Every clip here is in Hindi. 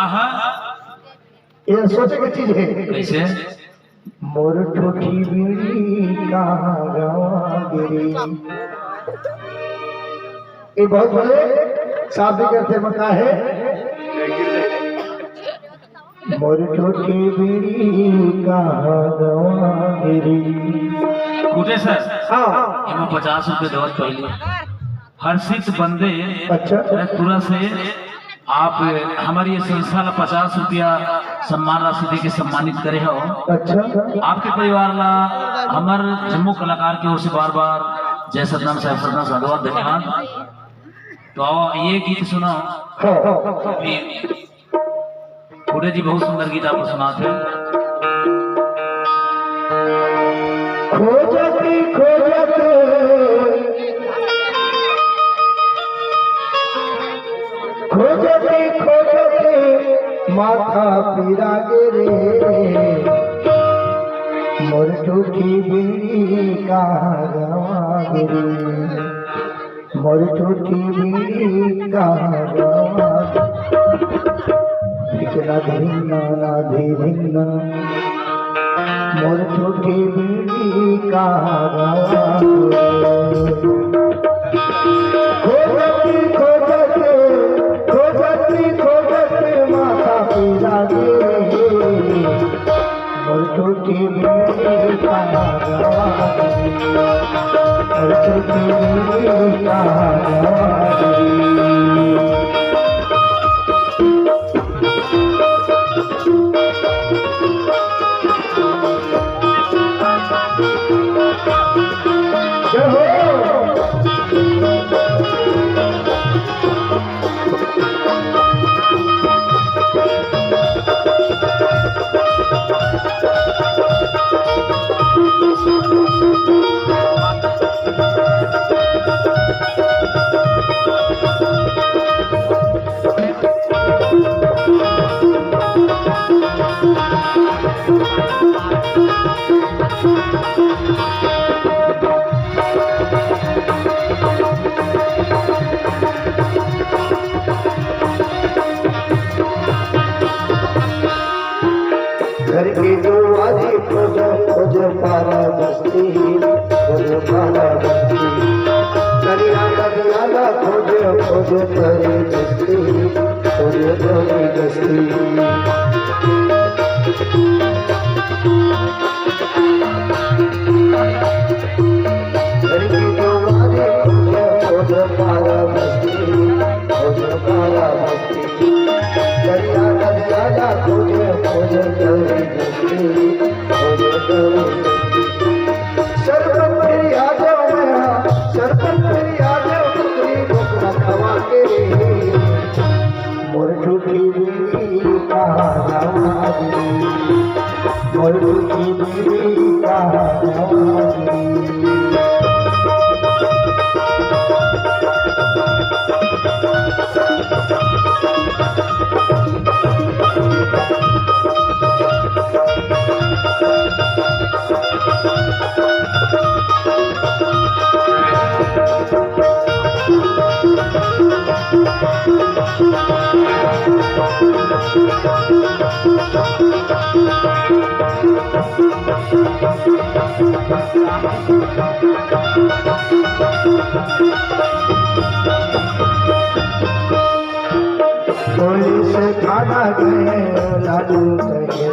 आहा ये सोचे की चीज है। कैसे मोर ठोठी बीड़ी कहाँ गवा गिरी। ये बहुत बड़े शादी करते मका है। मोर ठोठी बीड़ी कहाँ गवा गिरी। कूटे सर हाँ इमें 50 रुपए दौर पहले हर सिख बंदे अच्छा पूरा से आप हमारी ये संस्था ला 50 रुपया सम्मान राशि दे के सम्मानित करे हो। अच्छा आपके परिवार ला हमार जम्मू कलाकार की ओर से बार बार जय सतनाम साहब सतनाम साधुवाद धन्यवाद। तो आओ ये गीत सुनो। हाँ कूटे जी बहुत सुंदर गीत आपको सुनाते खोजती खोजते खोजते खोजते माथा पीरा गिरे। मोर ठूठी बीड़ी कहाँ गवा गिरी। मोर ठूठी बीड़ी कहाँ गवा भिकना भिन्ना नाधी भिन्ना। मोर ठूठी बीड़ी कहाँ गवा खोजती खोजते खोजती खोजते माथा पीरा गिरे। मोर ठूठी बीड़ी कहाँ गवा मोर ठूठी बीड़ी कहाँ गवा घर के जो आजी खोज खोज पारा बस्ती खोज पारा बस्ती। करिया करिया खोज खोज करे बस्ती खोज करे बस्ती। घर के जो आजी खोज खोज पारा बस्ती खोज पारा बस्ती। करिया करिया खोज खोज करे शरबत तेरी आ जाओ मैं शरबत तेरी आ जाओ टुकड़ी ढोकरा खवा के। मोर ठूठी बीड़ी कहाँ गवा गिरी। मोर ठूठी बीड़ी कहाँ गवा गिरी। कोई से खाना गए लाडू कहे।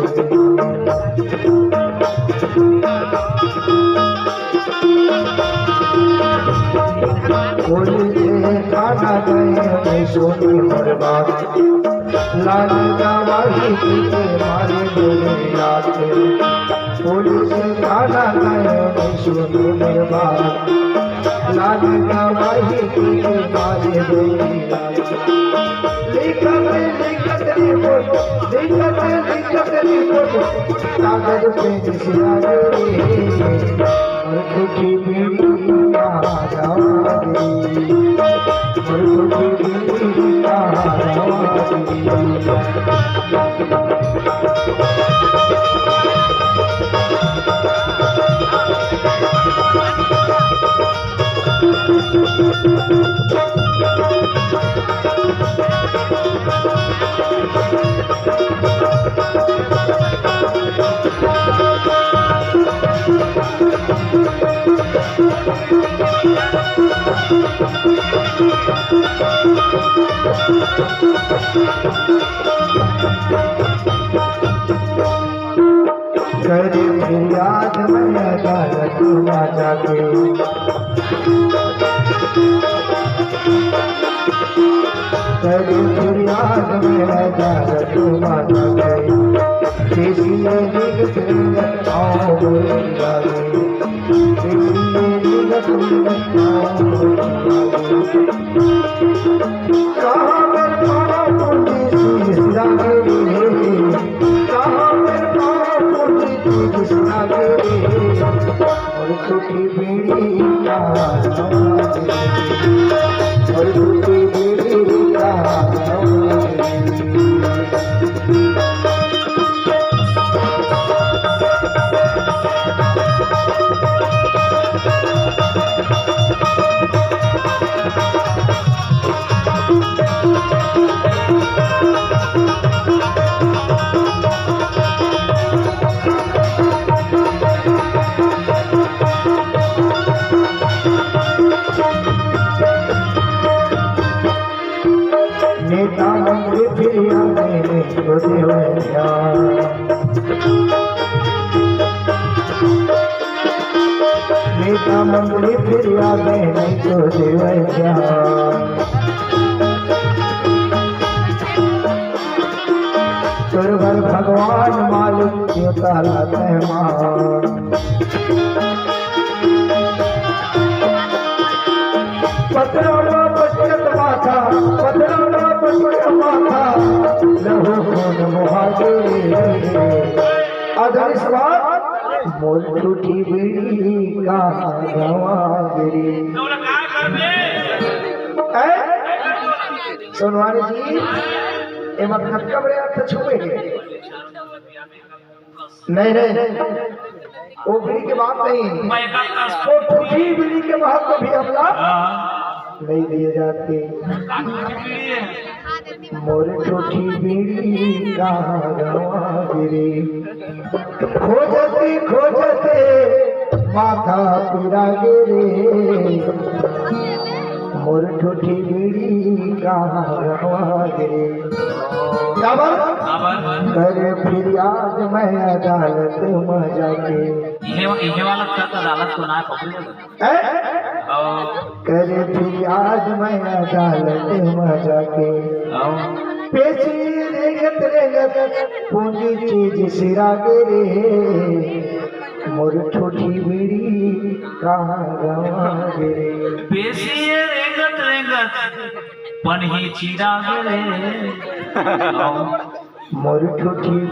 कोई से खाना गए सोनी बर्बाद लाल गवाही के मारे बोले रात। कोई से खाना गए सोनी बर्बाद लाल गवाही के मारे बोले रात। लिखत रिपोर्ट कागज पे निशान और ठूठी बीड़ी कहाँ गवा गिरी। और ठूठी बीड़ी कहाँ गवा गिरी। करे फरियाद मैं अदालत में जाके करे फरियाद मैं अदालत में जाके किसी ने लिख आओ बोली लागे किसी ने लिख आओ बोली कहाँ मेरे पाँव पूजी सी लागे कहाँ मेरे पाँव पूजी सी लागे और छुट्टी बीड़ी का और छुट्टी बीड़ी का नेता मंत्री फिर आने को देवैया नेता मंत्री फिर आने को देवैया सुरभर भगवान मालिक देवता मेहमान पत्रों बचत माथा पत्रों बचत माथा लहू खून मुहाजे अधनिस्वाद मोल टूटी बीड़ी का गवागिरी सोनवानी जी एम कबड़े अर्थ छुपे नहीं वो बीड़ी के बात नहीं वो टूटी बीड़ी के बाद को भी हमला नहीं दिए जाते मोर टूटी बीड़ी का गवागिरी खोजते खोजते माथा पीरा गिरे मोर टूटी बीड़ी का गवागिरी करे फिरियाद मैं अदालत में जाके ये वाला करता अदालत को ना पकड़े करे फिरियाद मैं अदालत में जाके पेशी रेगत रेगत पूंजी चीज सिरा गिरे मोर छोटी बीड़ी कहाँ गवा गिरे पेशी रेगत रेगत पन्ही चिरा गिरे मोर छोटी